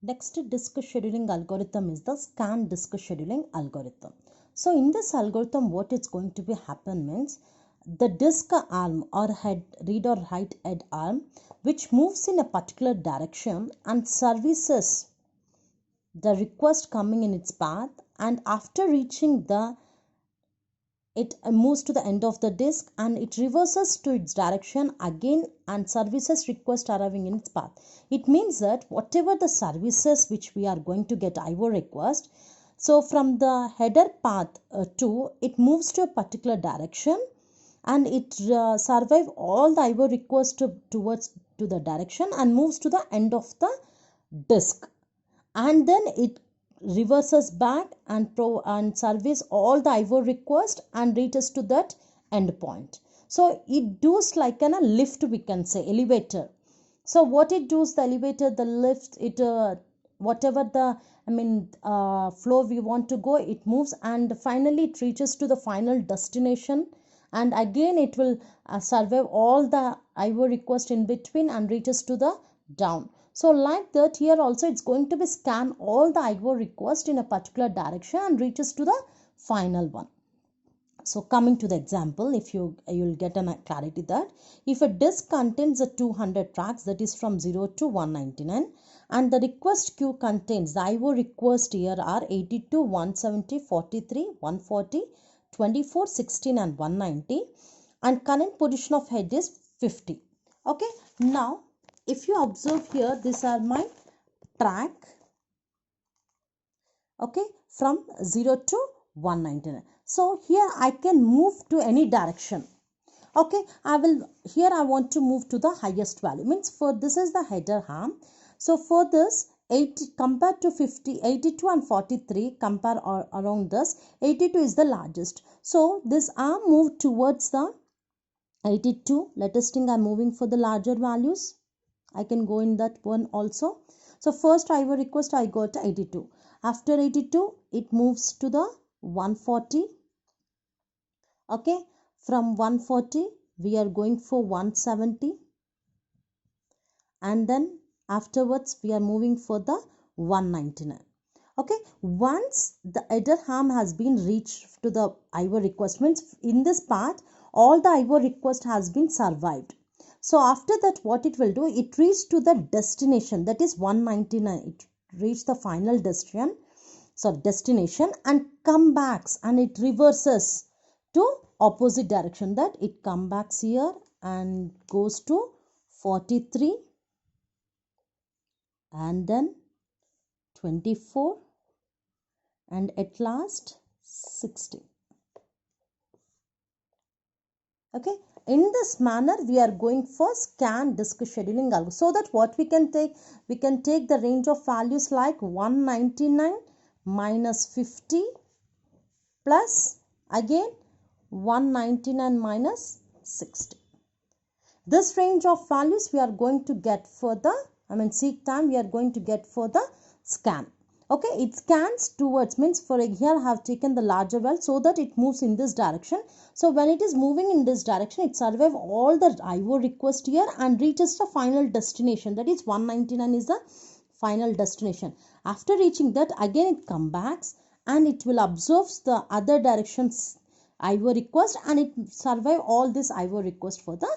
Next disk scheduling algorithm is the scan disk scheduling algorithm. So in this algorithm, what is going to be happen means the disk arm or head, read or write head arm, which moves in a particular direction and services the request coming in its path, and after reaching it moves to the end of the disk and it reverses to its direction again and services request arriving in its path. It means that whatever the services which we are going to get IO request, so from the header path to it moves to a particular direction and it survive all the IO request towards to the direction and moves to the end of the disk, and then it reverses back and service all the IO request and reaches to that endpoint. So it does like a lift, we can say elevator. So what it does, the elevator, the lift, it whatever the flow we want to go, it moves and finally it reaches to the final destination, and again it will survive all the IO request in between and reaches to the down. So like that, here also it's going to be scan all the IO request in a particular direction and reaches to the final one. So coming to the example, if you'll get a clarity that if a disk contains a 200 tracks, that is from 0 to 199, and the request queue contains the IO request here are 82, 170, 43, 140, 24, 16 and 190, and current position of head is 50. Okay, now if you observe here, these are my track, okay, from 0 to 199. So here I can move to any direction. Okay, I want to move to the highest value, means for this is the header arm. So for this 80 compared to 50, 82 and 43 compare or around this, 82 is the largest. So this arm moved towards the 82. Let us think I'm moving for the larger values. I can go in that one also. So first IO request I got 82. After 82 it moves to the 140. Okay, from 140 we are going for 170, and then afterwards we are moving for the 199. Okay, once the header arm has been reached to the IO request, means in this part all the IO request has been survived. So after that what it will do, it reached to the destination, that is 199. It reached the final destination and come back and it reverses to opposite direction, that it come back here and goes to 43 and then 24 and at last 60. Okay, in this manner we are going for scan disk scheduling algorithm, so that what we can take the range of values like 199 minus 50 plus again 199 minus 60. This range of values we are going to get for the seek time we are going to get for the scan. Okay, it scans towards, means for here I have taken the larger value so that it moves in this direction. So when it is moving in this direction, it survives all the IO request here and reaches the final destination, that is 199 is the final destination. After reaching that, again it comes back and it will observe the other directions IO request and it survive all this IO request for the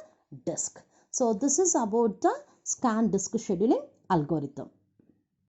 disk. So this is about the scan disk scheduling algorithm.